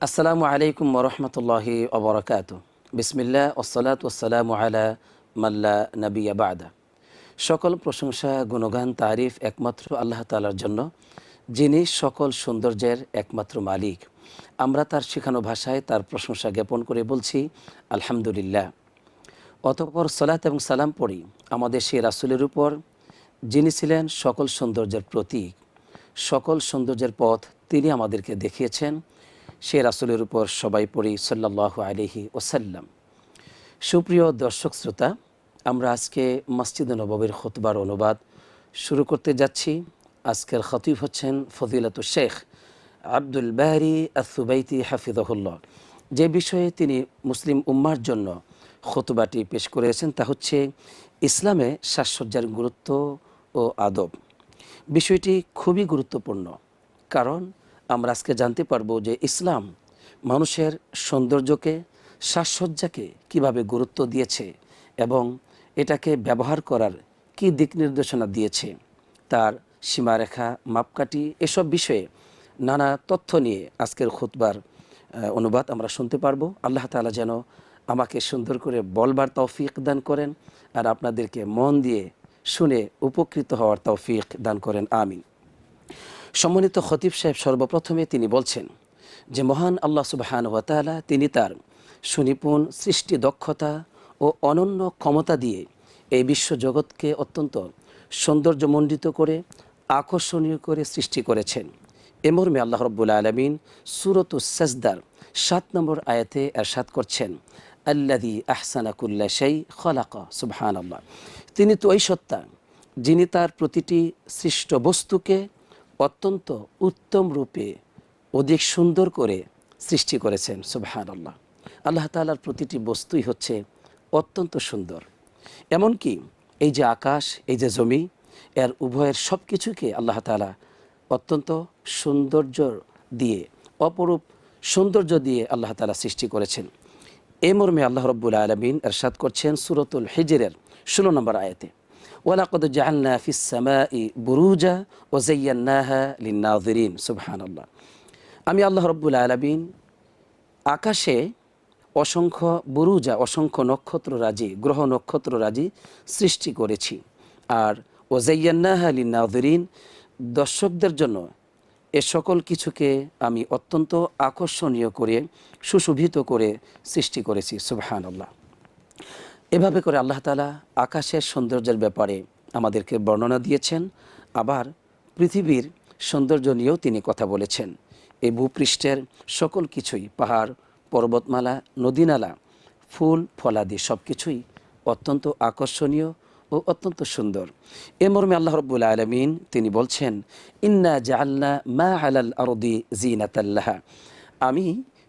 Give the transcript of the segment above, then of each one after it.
আসসালামু আলাইকুম ওরহমতুল্লাহি ওবরাকাতু। বিসমিল্লাহ ওসসালাত ওসালামু আলা মাল্লা নবিয়া বাদা। সকল প্রশংসা গুণগান তারিফ একমাত্র আল্লাহ তাআলার জন্য, যিনি সকল সৌন্দর্যের একমাত্র মালিক। আমরা তার শেখানো ভাষায় তার প্রশংসা জ্ঞাপন করে বলছি আলহামদুলিল্লাহ। অতঃপর সালাত এবং সালাম পড়ি আমাদের সেই রাসূলের উপর, যিনি ছিলেন সকল সৌন্দর্যের প্রতীক। সকল সৌন্দর্যের পথ তিনি আমাদেরকে দেখিয়েছেন। সে রাসূলের উপর সবাই পড়ি সাল্লাল্লাহু আলাইহি ওয়াসাল্লাম। সুপ্রিয় দর্শক শ্রোতা, আমরা আজকে মসজিদে নববীর খুতবার অনুবাদ শুরু করতে যাচ্ছি। আজকের খতিব হচ্ছেন ফজিলাতুশ শেখ আব্দুল বারি আস-সুবাইতি হাফিজাহুল্লাহ। যে বিষয়ে তিনি মুসলিম উম্মার জন্য খুতবাটি পেশ করেছেন তা হচ্ছে ইসলামে সাজসজ্জার গুরুত্ব ও আদব। বিষয়টি খুবই গুরুত্বপূর্ণ, কারণ আমরা আজকে জানতে পারবো যে ইসলাম মানুষের সৌন্দর্যকে, সাজসজ্জাকে কিভাবে গুরুত্ব দিয়েছে এবং এটাকে ব্যবহার করার কি দিক নির্দেশনা দিয়েছে, তার সীমারেখা, মাপকাঠি, এসব বিষয়ে নানা তথ্য নিয়ে আজকের খুতবার অনুবাদ আমরা শুনতে পারবো। আল্লাহ তাআলা যেন আমাকে সুন্দর করে বলবার তৌফিক দান করেন আর আপনাদেরকে মন দিয়ে শুনে উপকৃত হওয়ার তৌফিক দান করেন, আমিন। সম্মানিত খতিব সাহেব সর্বপ্রথমে তিনি বলছেন যে মহান আল্লাহ সুবহানাহু ওয়া তাআলা তিনি তার সুনিপুণ সৃষ্টি দক্ষতা ও অনন্য ক্ষমতা দিয়ে এই বিশ্বজগৎকে অত্যন্ত সৌন্দর্যমণ্ডিত করে, আকর্ষণীয় করে সৃষ্টি করেছেন। এ মর্মে আল্লাহ রাব্বুল আলামিন সূরাতুস সাজদার ৭ নম্বর আয়াতে ইরশাদ করছেন, আল্লাযী আহসানা কুল্লা শাই খালাকা। সুবহানাল্লাহ। তিনি তো ওই সত্তা যিনি তার প্রতিটি সৃষ্ট বস্তুকে অত্যন্ত উত্তম রূপে অধিক সুন্দর করে সৃষ্টি করেছেন। সুবহানাল্লাহ। আল্লাহ তাআলার প্রতিটি বস্তুই হচ্ছে অত্যন্ত সুন্দর। এমনকি এই যে আকাশ, এই যে জমি, এর উভয়ের সব কিছুকে আল্লাহ তাআলা অত্যন্ত সৌন্দর্য দিয়ে, অপরূপ সৌন্দর্য দিয়ে আল্লাহ তাআলা সৃষ্টি করেছেন। এই মর্মে আল্লাহ রাব্বুল আলামিন ইরশাদ করছেন সূরাতুল হিজরের ১৬ নম্বর আয়াতে, ওয়ালাকাদ জাআলনা ফিস সামাই বুরুজা ওয়া যায়্যানাহা লিন-নাযিরিন। সুবহানাল্লাহ। আমি আল্লাহ রাব্বুল আলামিন আকাশে অসংখ্য বুরুজা, অসংখ্য নক্ষত্ররাজি, গ্রহ নক্ষত্ররাজি সৃষ্টি করেছি। আর ওয়া যায়্যানাহা লিন-নাযিরিন, দর্শকদের জন্য এ সকল কিছুকে আমি অত্যন্ত আকর্ষণীয় করে, সুশোভিত করে সৃষ্টি করেছি। সুবহানাল্লাহ। এভাবে করে আল্লাহ তাআলা আকাশের সৌন্দর্যের ব্যাপারে আমাদেরকে বর্ণনা দিয়েছেন। আবার পৃথিবীর সৌন্দর্য নিয়েও তিনি কথা বলেছেন। এই ভূপৃষ্ঠের সকল কিছুই, পাহাড়, পর্বতমালা, নদীনালা, ফুল ফলাদি সব কিছুই অত্যন্ত আকর্ষণীয় ও অত্যন্ত সুন্দর। এ মর্মে আল্লাহ রাব্বুল আলামিন তিনি বলছেন, ইন্না জাআলনা মা আলাল আরদি জিনাতাল লাহা। আমি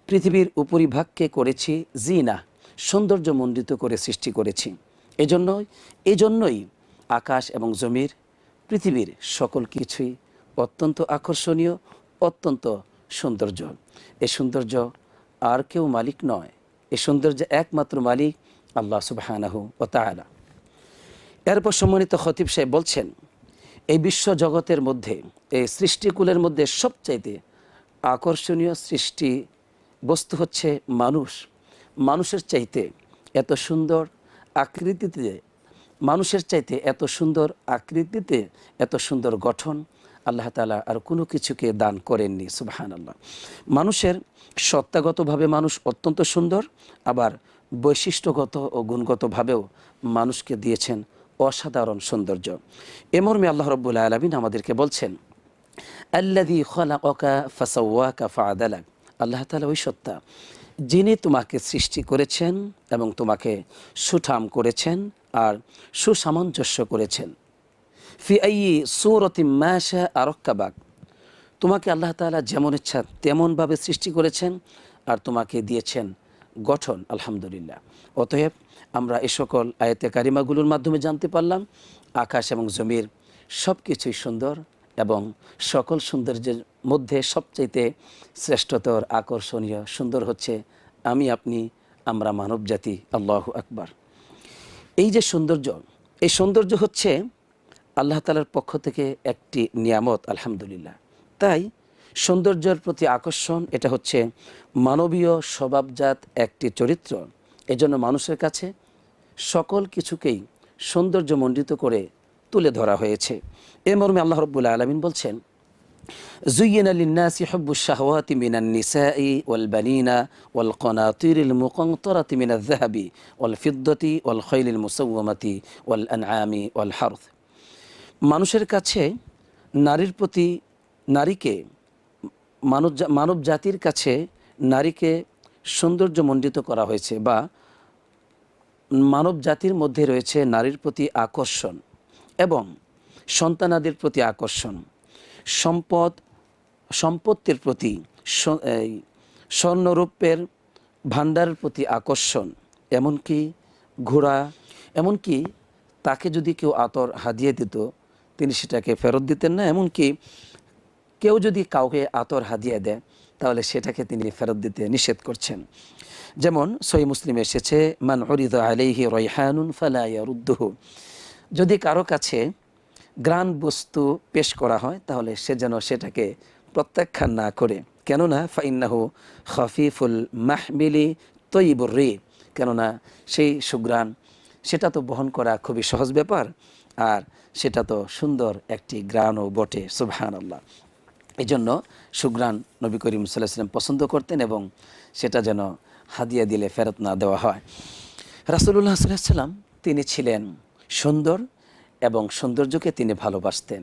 পৃথিবীর উপরিভাগকে করেছি জিনা, সৌন্দর্যমণ্ডিত করে সৃষ্টি করেছি। এজন্যই আকাশ এবং জমির, পৃথিবীর সকল কিছুই অত্যন্ত আকর্ষণীয়, অত্যন্ত সৌন্দর্য। এই সৌন্দর্য আর কেউ মালিক নয়, এই সৌন্দর্য একমাত্র মালিক আল্লাহ সুবহানাহু ওয়া তাআলা। এরপর সম্মানিত খতিব সাহেব বলছেন, এই বিশ্ব জগতের মধ্যে, এই সৃষ্টিকুলের মধ্যে সবচাইতে আকর্ষণীয় সৃষ্টি বস্তু হচ্ছে মানুষ। মানুষের চাইতে এত সুন্দর আকৃতিতে, মানুষের চাইতে এত সুন্দর আকৃতিতে, এত সুন্দর গঠন আল্লাহ তাআলা আর কোনো কিছুকে দান করেননি। সুবহানাল্লাহ। মানুষের সত্তাগতভাবে মানুষ অত্যন্ত সুন্দর, আবার বৈশিষ্ট্যগত ও গুণগতভাবেও মানুষকে দিয়েছেন অসাধারণ সৌন্দর্য। এ মর্মে আল্লাহ রাব্বুল আলামিন আমাদেরকে বলছেন, আল্লাযী খালাকাকা ফাসাওয়াকা ফাআদালাক। আল্লাহ তাআলা ওই সত্তা যিনি তোমাকে সৃষ্টি করেছেন এবং তোমাকে সুঠাম করেছেন আর সুসামঞ্জস্য করেছেন। ফি আইয়ি সূরাতিন মা শাআ রাক্কাবাক। তোমাকে আল্লাহ তাআলা যেমন ইচ্ছা তেমনভাবে সৃষ্টি করেছেন আর তোমাকে দিয়েছেন গঠন। আলহামদুলিল্লাহ। অতএব আমরা এ সকল আয়াতে কারিমাগুলোর মাধ্যমে জানতে পারলাম আকাশ এবং জমির সব কিছুই সুন্দর এবং সকল সৌন্দর্যের মধ্যে সবচাইতে শ্রেষ্ঠতর, আকর্ষণীয়, সুন্দর হচ্ছে আমি, আপনি, আমরা মানব জাতি। আল্লাহু আকবার। এই যে সৌন্দর্য, এই সৌন্দর্য হচ্ছে আল্লাহ তাআলার পক্ষ থেকে একটি নিয়ামত। আলহামদুলিল্লাহ। তাই সৌন্দর্যের প্রতি আকর্ষণ এটা হচ্ছে মানবীয় স্বভাবজাত একটি চরিত্র। এজন্য মানুষের কাছে সকল কিছুকেই সৌন্দর্যমণ্ডিত করে তুলে ধরা হয়েছে। এ মর্মে আল্লাহ রাব্বুল আলামিন বলছেন, زين للناس حب الشهوات من النساء والبنين والقناطير المقنطرة من الذهب والفضة والخيل المسومة والأنعام والحرث। মানুষের কাছে নারীর প্রতি নারীকে মানব জাতির কাছে নারীকে সৌন্দর্যমণ্ডিত করা হয়েছে, বা মানব জাতির মধ্যে রয়েছে নারীর প্রতি আকর্ষণ এবং সন্তানাদির প্রতি আকর্ষণ, সম্পত্তির প্রতি, স্বর্ণরূপের ভাণ্ডারের প্রতি আকর্ষণ, এমনকি ঘোড়া, এমনকি তাকে যদি কেউ আতর হাদিয়ে দিত তিনি সেটাকে ফেরত দিতেন না। এমনকি কেউ যদি কাউকে আতর হাদিয়ে দেয় তাহলে সেটাকে তিনি ফেরত দিতে নিষেধ করছেন। যেমন সহিহ মুসলিমে এসেছে, মান উরিদা আলাইহি রাইহানুন ফালা ইয়ারুদ্দুহু, যদি কারো কাছে গ্রান বস্তু পেশ করা হয় তাহলে সে যেন সেটাকে প্রত্যাখ্যান না করে। কেননা ফাইন্নাহু খাফিফুল মাহমিলি তয়্যিবুর রিহ, কেননা সেই সুঘ্রাণ সেটা তো বহন করা খুবই সহজ ব্যাপার, আর সেটা তো সুন্দর একটি ঘ্রাণও বটে। সুবহানাল্লাহ। এই জন্য সুঘ্রাণ নবী করিম সাল্লাল্লাহু আলাইহি ওয়াসাল্লাম পছন্দ করতেন এবং সেটা যেন হাদিয়া দিলে ফেরত না দেওয়া হয়। রাসূলুল্লাহ সাল্লাল্লাহু আলাইহি ওয়াসাল্লাম তিনি ছিলেন সুন্দর এবং সৌন্দর্যকে তিনি ভালোবাসতেন।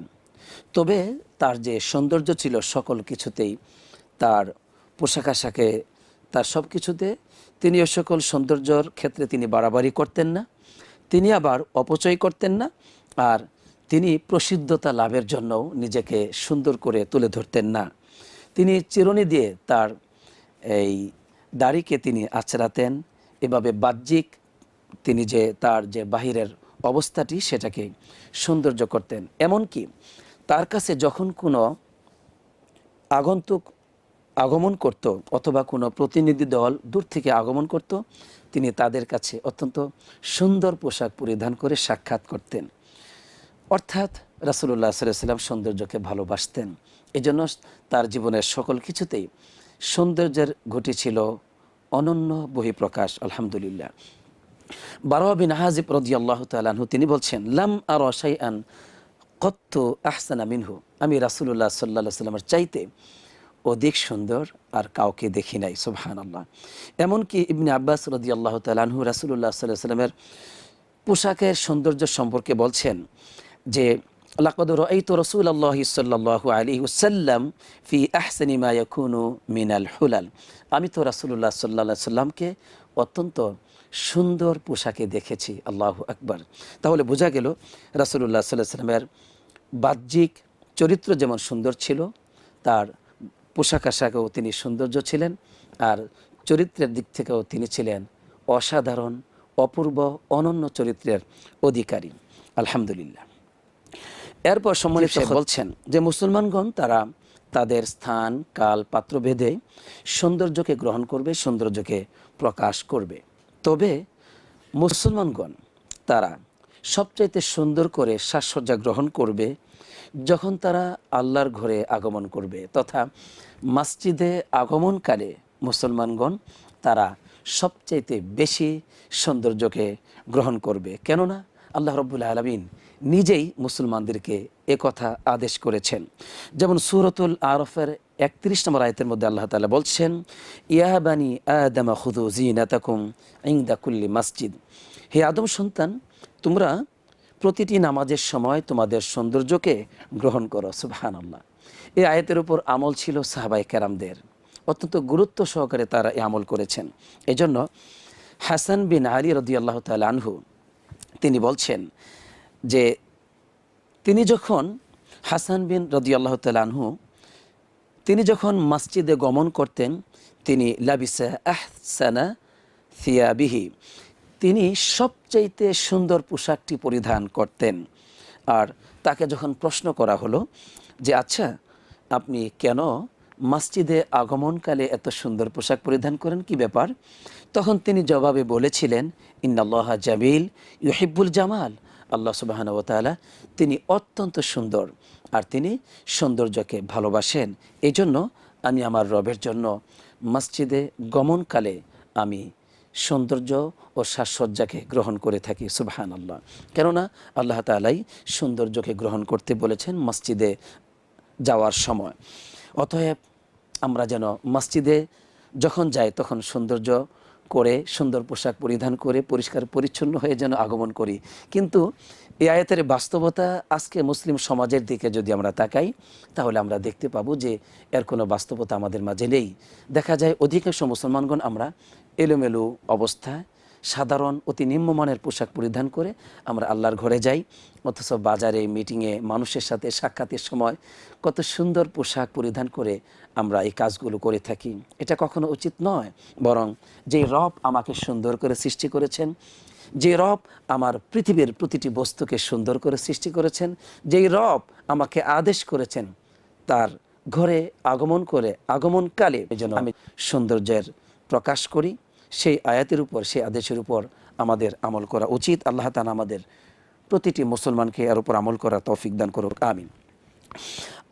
তবে তার যে সৌন্দর্য ছিল সকল কিছুতেই, তার পোশাক আশাকে, তার সব কিছুতে তিনি ও সকল সৌন্দর্যর ক্ষেত্রে তিনি বাড়াবাড়ি করতেন না, তিনি আবার অপচয় করতেন না, আর তিনি প্রসিদ্ধতা লাভের জন্যও নিজেকে সুন্দর করে তুলে ধরতেন না। তিনি চিরুনি দিয়ে তার এই দাড়িকে তিনি আঁচড়াতেন, এভাবে বাহ্যিক তিনি যে তার যে বাহিরের অবস্থাটি সেটাকে সৌন্দর্য করতেন। এমনকি তার কাছে যখন কোনো আগন্তুক আগমন করত অথবা কোনো প্রতিনিধি দল দূর থেকে আগমন করত, তিনি তাদের কাছে অত্যন্ত সুন্দর পোশাক পরিধান করে সাক্ষাৎ করতেন। অর্থাৎ রাসূলুল্লাহ সাল্লাল্লাহু আলাইহি ওয়াসাল্লাম সৌন্দর্যকে ভালোবাসতেন। এজন্য তার জীবনের সকল কিছুতেই সৌন্দর্যের ঘটি ছিল অনন্য বহিঃপ্রকাশ। আলহামদুলিল্লাহ। বারা বিন হাজিব রাদিয়াল্লাহু তাআলা আনহু তিনি বলছেন, লাম আরা শাইআন কত্তু আহসানা মিনহু, আমি রাসূলুল্লাহ সাল্লাল্লাহু আলাইহি ওয়াসাল্লামের চাইতে অধিক সুন্দর আর কাউকে দেখি নাই। সুবহানাল্লাহ। এমনকি ইবনে আব্বাস রাদিয়াল্লাহু তাআলা আনহু রাসূলুল্লাহ সাল্লাল্লাহু আলাইহি ওয়াসাল্লামের পোশাকের সৌন্দর্য সম্পর্কে বলছেন যে, লাকাদ রাআইতু রাসূলুল্লাহি সাল্লাল্লাহু আলাইহি ওয়াসাল্লাম ফি আহসানি মা ইয়াকুনু মিনাল হুলাল, আমি তো রাসূলুল্লাহ সাল্লাল্লাহু আলাইহি ওয়াসাল্লামকে অত্যন্ত সুন্দর পোশাকে দেখেছি। আল্লাহু আকবার। তাহলে বোঝা গেল রাসূলুল্লাহ সাল্লাল্লাহু আলাইহি ওয়াসাল্লামের বাহ্যিক চরিত্র যেমন সুন্দর ছিল, তার পোশাক আশাকেও তিনি সৌন্দর্য ছিলেন, আর চরিত্রের দিক থেকেও তিনি ছিলেন অসাধারণ, অপূর্ব, অনন্য চরিত্রের অধিকারী। আলহামদুলিল্লাহ। এরপর সম্মানিত বলছেন যে মুসলমানগণ তারা তাদের স্থান, কাল, পাত্রভেদে সৌন্দর্যকে গ্রহণ করবে, সৌন্দর্যকে প্রকাশ করবে। তবে মুসলমানগণ তারা সবচাইতে সুন্দর করে সাজসজ্জা গ্রহণ করবে যখন তারা আল্লাহর ঘরে আগমন করবে, তথা মসজিদে আগমনকালে মুসলমানগণ তারা সবচাইতে বেশি সৌন্দর্যকে গ্রহণ করবে। কেননা আল্লাহ রাব্বুল আলামিন নিজেই মুসলমানদেরকে একথা আদেশ করেছেন। যেমন সূরাতুল আরাফের ৩১ নম্বর আয়াতের মধ্যে আল্লাহ তাআলা বলছেন, ইয়া বানি আদম খুযু যিনাতাকুম ইনদা কুল্লি মসজিদ, হে আদম সন্তান তোমরা প্রতিটি নামাজের সময় তোমাদের সৌন্দর্যকে গ্রহণ করো। সুবহানাল্লাহ। এই আয়াতের উপর আমল ছিল সাহাবায়ে কেরামদের, অত্যন্ত গুরুত্ব সহকারে তারা এই আমল করেছেন। এজন্য হাসান বিন আলী রাদিয়াল্লাহু তাআলা আনহু তিনি বলছেন যে তিনি যখন হাসান বিন রাদিয়াল্লাহু তাআলা আনহু তিনি যখন মসজিদে গমন করতেন, তিনি লাবিসা আহসানা থিয়াবিহি, তিনি সবচাইতে সুন্দর পোশাকটি পরিধান করতেন। আর তাকে যখন প্রশ্ন করা হলো যে আচ্ছা আপনি কেন মসজিদে আগমনকালে এত সুন্দর পোশাক পরিধান করেন, কি ব্যাপার? তখন তিনি জবাবে বলেছিলেন, ইন্নাল্লাহা জামিল ইউহিব্বুল জামাল, আল্লাহ সুবহানাহু ওয়া তাআলা তিনি অত্যন্ত সুন্দর, আর তিনি সৌন্দর্যকে ভালোবাসেন। এই জন্য আমি আমার রবের জন্য মসজিদে গমনকালে আমি সৌন্দর্য ও সাজসজ্জাকে গ্রহণ করে থাকি। সুবহানাল্লাহ। কেননা আল্লাহ তাআলাই সৌন্দর্যকে গ্রহণ করতে বলেছেন মসজিদে যাওয়ার সময়। অতএব আমরা যেন মসজিদে যখন যাই তখন সৌন্দর্য করে, সুন্দর পোশাক পরিধান করে, পরিষ্কার পরিচ্ছন্ন হয়ে যেন আগমন করি। কিন্তু এই আয়াতের বাস্তবতা আজকে মুসলিম সমাজের দিকে যদি আমরা তাকাই, তাহলে আমরা দেখতে পাবো যে এর কোনো বাস্তবতা আমাদের মাঝে নেই। দেখা যায় অধিকাংশ মুসলমানগণ আমরা এলোমেলো অবস্থায় সাধারণ অতি নিম্নমানের পোশাক পরিধান করে আমরা আল্লাহর ঘরে যাই, অথচ বাজারে, মিটিংয়ে, মানুষের সাথে সাক্ষাতের সময় কত সুন্দর পোশাক পরিধান করে আমরা এই কাজগুলো করে থাকি। এটা কখনো উচিত নয়। বরং যে রব আমাকে সুন্দর করে সৃষ্টি করেছেন, যে রব আমার পৃথিবীর প্রতিটি বস্তুকে সুন্দর করে সৃষ্টি করেছেন, যেই রব আমাকে আদেশ করেছেন তার ঘরে আগমনকালে যেন আমি সৌন্দর্যের প্রকাশ করি, সেই আয়াতের উপর, সেই আদেশের উপর আমাদের আমল করা উচিত। আল্লাহ তাআলা আমাদের প্রতিটি মুসলমানকে এর উপর আমল করার তৌফিক দান করুক, আমিন।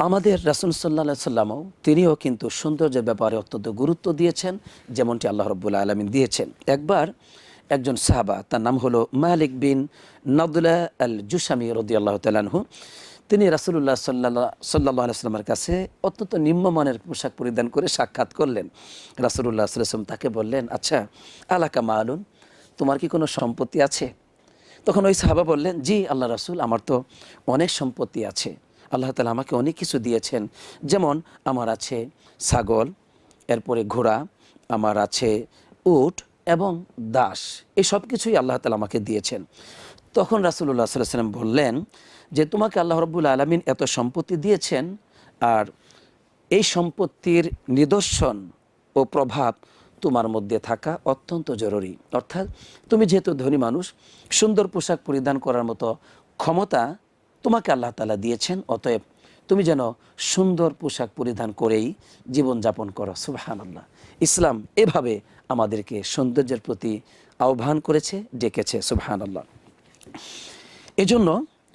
আমাদের রাসূল সাল্লাল্লাহু আলাইহি ওয়াসাল্লামও তিনিও কিন্তু সৌন্দর্যের ব্যাপারে অত্যন্ত গুরুত্ব দিয়েছেন, যেমনটি আল্লাহ রাব্বুল আলামিন দিয়েছেন। একবার একজন সাহাবা, তার নাম হলো মালিক বিন নাদলা আল জুশামি রাদিয়াল্লাহু তাআলা আনহু, তিনি রাসূলুল্লাহ সাল্লাল্লাহু আলাইহি ওয়াসাল্লামের কাছে অত্যন্ত নিম্নমানের পোশাক পরিধান করে সাক্ষাৎ করলেন। রাসূলুল্লাহ সাল্লাল্লাহু আলাইহি ওয়াসাল্লাম তাকে বললেন, আচ্ছা আলাকা মালুন, তোমার কি কোনো সম্পত্তি আছে? তখন ওই সাহাবা বললেন, জি আল্লাহ রাসূল, আমার তো অনেক সম্পত্তি আছে। আল্লাহ তাআলা আমাকে অনেক কিছু দিয়েছেন, যেমন আমার আছে ছাগল, এরপরে ঘোড়া, আমার আছে উট এবং দাস, এই সব কিছুই আল্লাহ তাআলা আমাকে দিয়েছেন। তখন রাসূলুল্লাহ সাল্লাল্লাহু আলাইহি ওয়াসাল্লাম বললেন যে তোমাকে আল্লাহ রাব্বুল আলামিন এত সম্পত্তি দিয়েছেন, আর এই সম্পত্তির নিদর্শন ও প্রভাব তোমার মধ্যে থাকা অত্যন্ত জরুরি। অর্থাৎ তুমি যেহেতু ধনী মানুষ, সুন্দর পোশাক পরিধান করার মতো ক্ষমতা তোমাকে আল্লাহ তাআলা দিয়েছেন, অতএব তুমি যেন সুন্দর পোশাক পরিধান করেই জীবনযাপন করো। সুবহানাল্লাহ। ইসলাম এভাবে আমাদেরকে সৌন্দর্যের প্রতি আহ্বান করেছে, ডেকেছে। সুবহানাল্লাহ। এজন্য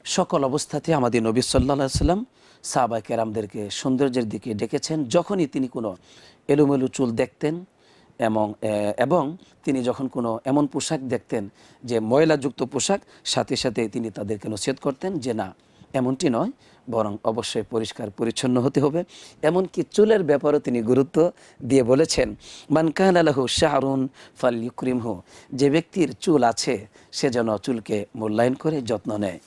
সকল অবস্থাতে আমাদের নবী সাল্লাল্লাহু আলাইহি ওয়াসাল্লাম সাহাবায়ে কেরামদেরকে সৌন্দর্যের দিকে ডেকেছেন। যখনই তিনি কোনো এলোমেলো চুল দেখতেন এবং তিনি যখন কোনো এমন পোশাক দেখতেন যে ময়লাযুক্ত পোশাক, সাথে সাথে তিনি তাদেরকে নসিহত করতেন যে না, এমনটি নয়, বরং অবশ্যই পরিষ্কার পরিচ্ছন্ন হতে হবে। এমনকি চুলের ব্যাপারেও তিনি গুরুত্ব দিয়ে বলেছেন, মান কানা লাহু শাহরুন ফালইউকরিমহু, যে ব্যক্তির চুল আছে সে যেন চুলকে মূল্যায়ন করে, যত্ন নেয়।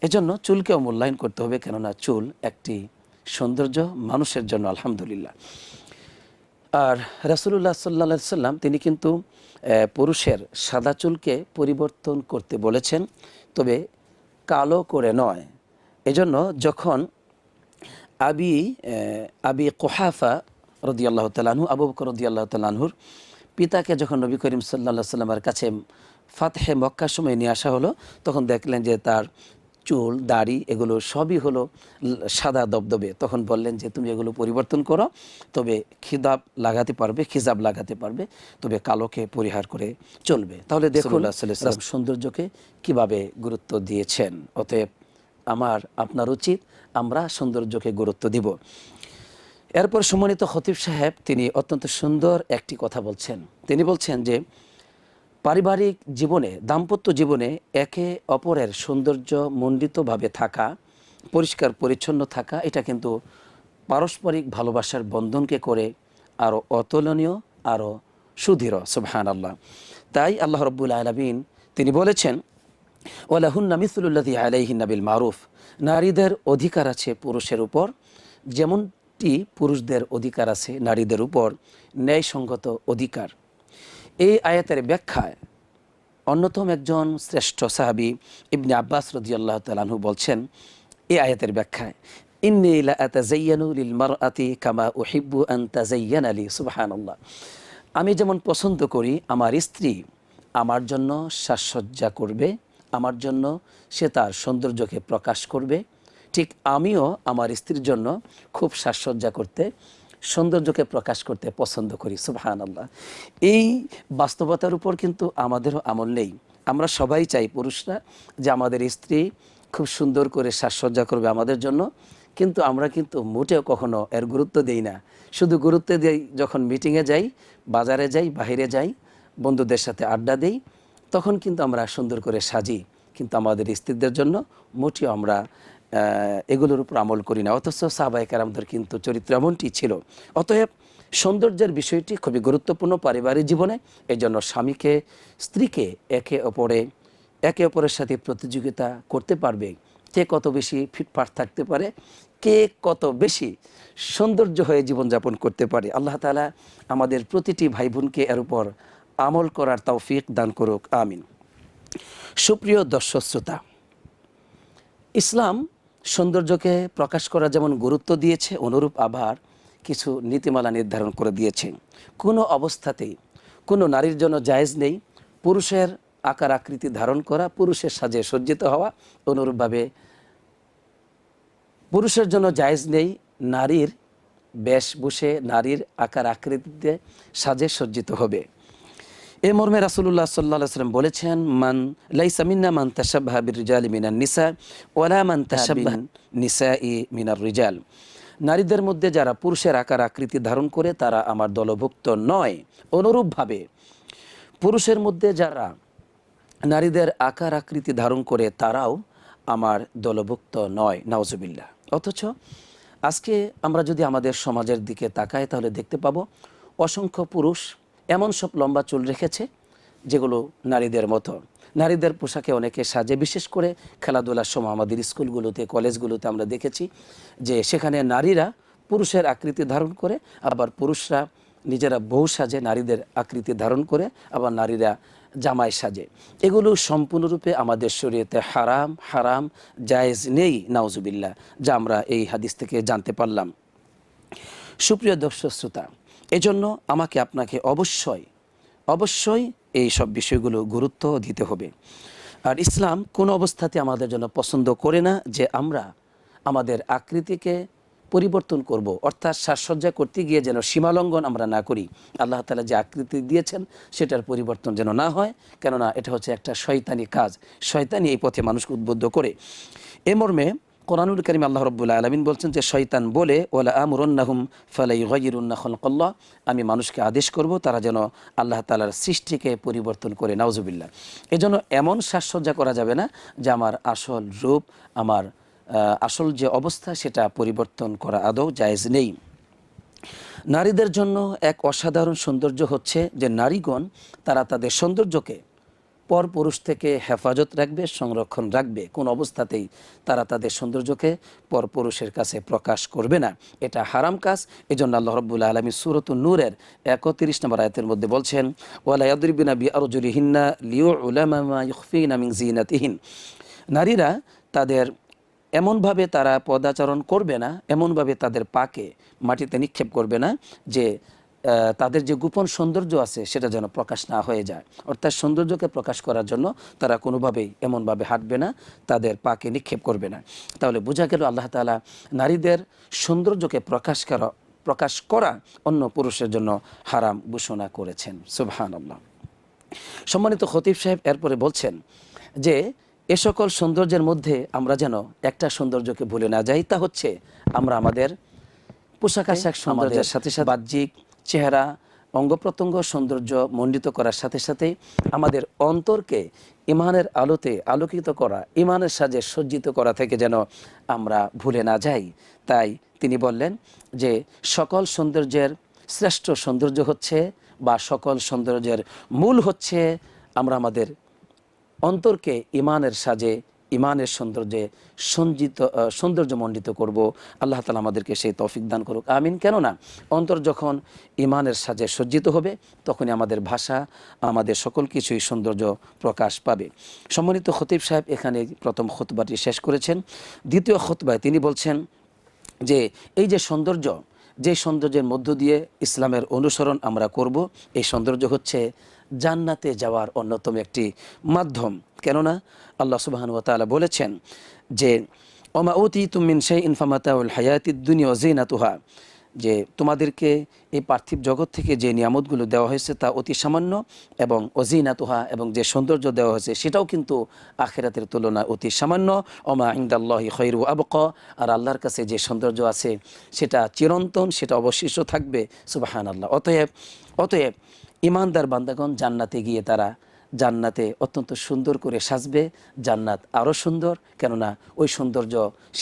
এজন্য চুলকেও মূল্যায়ন করতে হবে, কেননা চুল একটি সৌন্দর্য মানুষের জন্য, আলহামদুলিল্লাহ। আর রাসূলুল্লাহ সাল্লাল্লাহু আলাইহি ওয়াসাল্লাম তিনি কিন্তু পুরুষের সাদা চুলকে পরিবর্তন করতে বলেছেন, তবে কালো করে নয়। এজন্য যখন আবি কুহাফা রাদিয়াল্লাহু তাআলা আনহু, আবু বকর রাদিয়াল্লাহু তাআলা আনহুর পিতাকে যখন নবী করিম সাল্লাল্লাহু আলাইহি ওয়াসাল্লামের কাছে ফাতহে মক্কার সময় নিয়ে আসা হলো, তখন দেখলেন যে তার চুল, দাড়ি এগুলো সবই হলো সাদা দবদবে। তখন বললেন যে তুমি এগুলো পরিবর্তন করো, তবে খিজাব লাগাতে পারবে, তবে কালোকে পরিহার করে চলবে। তাহলে দেখুন সৌন্দর্যকে কিভাবে গুরুত্ব দিয়েছেন। অতএব আপনার উচিত আমরা সৌন্দর্যকে গুরুত্ব দিব। এরপর সম্মানিত খতিব সাহেব তিনি অত্যন্ত সুন্দর একটি কথা বলছেন। তিনি বলছেন যে পারিবারিক জীবনে, দাম্পত্য জীবনে একে অপরের সৌন্দর্য মণ্ডিতভাবে থাকা, পরিষ্কার পরিচ্ছন্ন থাকা, এটা কিন্তু পারস্পরিক ভালোবাসার বন্ধনকে করে আরও অতুলনীয়, আরও সুদৃঢ়। সুবহানাল্লাহ। তাই আল্লাহ রাব্বুল আলামিন তিনি বলেছেন, ওয়ালাহুন্না মিসলুল্লাযী আলাইহিন্না বিল মারুফ, নারীদের অধিকার আছে পুরুষের উপর, যেমনটি পুরুষদের অধিকার আছে নারীদের উপর ন্যায়সঙ্গত অধিকার। এই আয়াতের ব্যাখ্যায় অন্যতম একজন শ্রেষ্ঠ সাহাবী ইবনে আব্বাস রাদিয়াল্লাহু তাআলা আনহু বলছেন, এই আয়াতের ব্যাখ্যায়, ইন্নী লা আতাযায়্যানু লিল মারআতি কামা উহিব্বু আন তাযায়্যানা লি। সুবহানাল্লাহ। আমি যেমন পছন্দ করি আমার স্ত্রী আমার জন্য সাজসজ্জা করবে, আমার জন্য সে তার সৌন্দর্যকে প্রকাশ করবে, ঠিক আমিও আমার স্ত্রীর জন্য খুব সাজসজ্জা করতে, সৌন্দর্যকে প্রকাশ করতে পছন্দ করি। সুবহানাল্লাহ। এই বাস্তবতার উপর কিন্তু আমাদেরও আমল নেই। আমরা সবাই চাই পুরুষরা যে আমাদের স্ত্রী খুব সুন্দর করে সাজসজ্জা করবে আমাদের জন্য, কিন্তু আমরা কিন্তু মোটেও কখনো এর গুরুত্ব দেই না। শুধু গুরুত্ব দেই যখন মিটিংয়ে যাই, বাজারে যাই, বাইরে যাই, বন্ধুদের সাথে আড্ডা দেই, তখন কিন্তু আমরা সুন্দর করে সাজি, কিন্তু আমাদের স্ত্রীদের জন্য মোটেও আমরা এগুলোর উপর আমল করি না। অথচ সাহাবায়ে কেরামদের কিন্তু চরিত্র এমনটি ছিল। অতএব সৌন্দর্যের বিষয়টি খুবই গুরুত্বপূর্ণ পারিবারিক জীবনে। এই জন্য স্বামীকে স্ত্রীকে একে অপরের সাথে প্রতিযোগিতা করতে পারবে, কে কত বেশি ফিটফাট থাকতে পারে, কে কত বেশি সৌন্দর্য হয়ে জীবনযাপন করতে পারে। আল্লাহ তাআলা আমাদের প্রতিটি ভাই বোনকে এর উপর আমল করার তৌফিক দান করুক, আমিন। সুপ্রিয় দর্শক শ্রোতা, ইসলাম সৌন্দর্যকে প্রকাশ করা যেমন গুরুত্ব দিয়েছে, অনুরূপ আবার কিছু নীতিমালা নির্ধারণ করে দিয়েছে। কোনো অবস্থাতেই কোনো নারীর জন্য জায়েজ নেই পুরুষের আকার আকৃতি ধারণ করা, পুরুষের সাজে সজ্জিত হওয়া। অনুরূপভাবে পুরুষের জন্য জায়েজ নেই নারীর বেশভূষে, নারীর আকার আকৃতিতে সাজে সজ্জিত হবে। এ মর্মে রাসূলুল্লাহ সাল্লাল্লাহু আলাইহি ওয়াসাল্লাম বলেছেন, মান লাইসা মিন্না মান তাশাব্বাহা বির-রিজালি মিনান নিসা ওয়ালা মান তাশাব্বাহা নিসাই মিনার রিজাল। নারীদের মধ্যে যারা পুরুষের আকার আকৃতি ধারণ করে তারা আমার দলভুক্ত নয়। অনুরূপভাবে পুরুষের মধ্যে যারা নারীদের আকার আকৃতি ধারণ করে তারাও আমার দলভুক্ত নয়, নাউজুবিল্লাহ। অথচ আজকে আমরা যদি আমাদের সমাজের দিকে তাকাই তাহলে দেখতে পাবো অসংখ্য পুরুষ এমন সব লম্বা চুল রেখেছে যেগুলো নারীদের মতো। নারীদের পোশাকে অনেকে সাজে, বিশেষ করে খেলাধুলার সময় আমাদের স্কুলগুলোতে, কলেজগুলোতে আমরা দেখেছি যে সেখানে নারীরা পুরুষের আকৃতি ধারণ করে, আবার পুরুষরা নিজেরা বউ সাজে, নারীদের আকৃতি ধারণ করে, আবার নারীরা জামাই সাজে। এগুলো সম্পূর্ণরূপে আমাদের শরীয়তে হারাম, জায়েজ নেই, নাউজুবিল্লাহ, যা আমরা এই হাদিস থেকে জানতে পারলাম। সুপ্রিয় দর্শক শ্রোতা, এজন্য আমাকে আপনাকে অবশ্যই এই সব বিষয়গুলো গুরুত্ব দিতে হবে। আর ইসলাম কোনো অবস্থাতে আমাদের জন্য পছন্দ করে না যে আমরা আমাদের আকৃতিকে পরিবর্তন করব, অর্থাৎ সাজসজ্জা করতে গিয়ে যেন সীমালঙ্ঘন আমরা না করি। আল্লাহ তাআলা যে আকৃতি দিয়েছেন সেটার পরিবর্তন যেন না হয়, কেননা এটা হচ্ছে একটা শয়তানি কাজ। শয়তানি এই পথে মানুষকে উদ্বুদ্ধ করে। এ মর্মে কোরআনুল কারীম আল্লাহ রাব্বুল আলামিন বলছেন যে শয়তান বলে, ওয়ালা আমরুন্নাহুম ফালা ইউগাইয়িরুন্না খালকাল্লাহ, আমি মানুষকে আদেশ করব তারা যেন আল্লাহ তাআলার সৃষ্টিকে পরিবর্তন করে, নাউজুবিল্লাহ। এজন্য এমন সাজসজ্জা করা যাবে না যে আমার আসল রূপ, আমার আসল যে অবস্থা সেটা পরিবর্তন করা আদৌ জায়েজ নেই। নারীদের জন্য এক অসাধারণ সৌন্দর্য হচ্ছে যে নারীগণ তারা তাদের সৌন্দর্যকে পরপুরুষ থেকে হেফাজত রাখবে, সংরক্ষণ রাখবে। কোন অবস্থাতেই তারা তাদের সৌন্দর্যকে পরপুরুষের কাছে প্রকাশ করবে না, এটা হারাম কাজ। এজন্য আল্লাহ রাব্বুল আলামিন সূরাতুন নূরের 31 নম্বর আয়াতের মধ্যে বলছেন, ওয়ালা ইয়াদরিবিনা বিআরজুলিহিন্না লিউলামা মা ইখফিনা মিন জিনাতিহিন। নারীরা তাদের এমনভাবে তারা পদাচরণ করবে না, এমনভাবে তাদের পাকে মাটিতে নিক্ষেপ করবে না যে তাদের যে গোপন সৌন্দর্য আছে সেটা যেন প্রকাশ না হয়ে যায়। অর্থাৎ সৌন্দর্যকে প্রকাশ করার জন্য তারা কোনোভাবেই এমনভাবে হাঁটবে না, তাদের পাকে নিক্ষেপ করবে না। তাহলে বোঝা গেল আল্লাহ তাআলা নারীদের সৌন্দর্যকে প্রকাশ করা অন্য পুরুষের জন্য হারাম ঘোষণা করেছেন। সুবহানাল্লাহ। সম্মানিত খতিব সাহেব এরপরে বলছেন যে এ সকল সৌন্দর্যের মধ্যে আমরা যেন একটা সৌন্দর্যকে ভুলে না যাই, তা হচ্ছে আমরা আমাদের পোশাক আশাক সৌন্দর্যের সাথে সাথে বাহ্যিক চেহারা, অঙ্গ প্রত্যঙ্গ সৌন্দর্য মণ্ডিত করার সাথে সাথে আমাদের অন্তরকে ইমানের আলোতে আলোকিত করা, ইমানের সাজে সজ্জিত করা থেকে যেন আমরা ভুলে না যাই। তাই তিনি বললেন যে সকল সৌন্দর্যের শ্রেষ্ঠ সৌন্দর্য হচ্ছে, বা সকল সৌন্দর্যের মূল হচ্ছে আমরা আমাদের অন্তরকে ইমানের সাজে, ইমানের সৌন্দর্যে সৌন্দর্যমণ্ডিত করব। আল্লাহ তাআলা আমাদেরকে সেই তৌফিক দান করুক, আমিন। কেননা অন্তর যখন ইমানের সাজে সজ্জিত হবে তখনই আমাদের ভাষা, আমাদের সকল কিছুই সৌন্দর্য প্রকাশ পাবে। সম্মানিত খতিব সাহেব এখানে প্রথম খুতবাটি শেষ করেছেন। দ্বিতীয় খুতবায় তিনি বলছেন যে এই যে সৌন্দর্য, যে সৌন্দর্যের মধ্য দিয়ে ইসলামের অনুসরণ আমরা করব, এই সৌন্দর্য হচ্ছে জান্নাতে যাওয়ার অন্যতম একটি মাধ্যম। কেননা আল্লাহ সুবহানাহু ওয়া তাআলা বলেছেন যে ওমা উতীতুম মিন শাইইন ফামাতাউল হায়াতিদ দুনিয়া ওয়া যিনাতুহা, যে তোমাদেরকে এই পার্থিব জগৎ থেকে যে নিয়ামতগুলো দেওয়া হয়েছে তা অতি সামান্য, এবং অজিনাতুহা, এবং যে সৌন্দর্য দেওয়া হয়েছে সেটাও কিন্তু আখিরাতের তুলনায় অতি সামান্য। ওমা ইনদাল্লাহি খৈরু আবকা, আর আল্লাহর কাছে যে সৌন্দর্য আছে সেটা চিরন্তন, সেটা অবশিষ্ট থাকবে। সুবহানাল্লাহ। অতএব ইমানদার বান্দাগণ জান্নাতে গিয়ে তারা জান্নাতে অত্যন্ত সুন্দর করে সাজবে। জান্নাত আরও সুন্দর, কেননা ওই সৌন্দর্য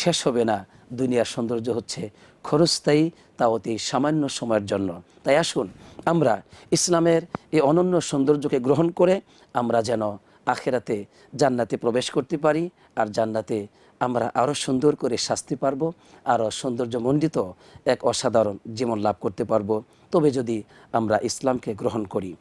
শেষ হবে না। দুনিয়ার সৌন্দর্য হচ্ছে ক্ষণস্থায়ী, তা অতি সামান্য সময়ের জন্য। তাই আসুন আমরা ইসলামের এই অনন্য সৌন্দর্যকে গ্রহণ করে আমরা যেন আখেরাতে জান্নাতে প্রবেশ করতে পারি, আর জান্নাতে আমরা আরও সুন্দর করে সাজতে পারবো, আরও সৌন্দর্যমণ্ডিত এক অসাধারণ জীবন লাভ করতে পারবো, তবে যদি আমরা ইসলামকে গ্রহণ করি।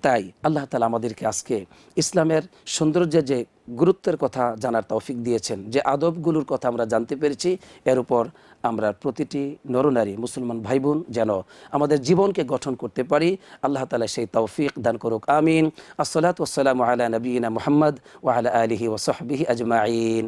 তাই আল্লাহ তাআলা আমাদেরকে আজকে ইসলামের সৌন্দর্যের যে গুরুত্বের কথা জানার তৌফিক দিয়েছেন, যে আদবগুলোর কথা আমরা জানতে পেরেছি, এর উপর আমরা প্রতিটি নরনারী মুসলমান ভাই বোন যেন আমাদের জীবনকে গঠন করতে পারি। আল্লাহ তাআলা সেই তৌফিক দান করুক, আমিন। আসসালাতু ওয়াসসালামু আলা নবিয়িনা মুহাম্মদ ওয়া আলা আলিহি ওয়া সাহবিহি আজমাইন।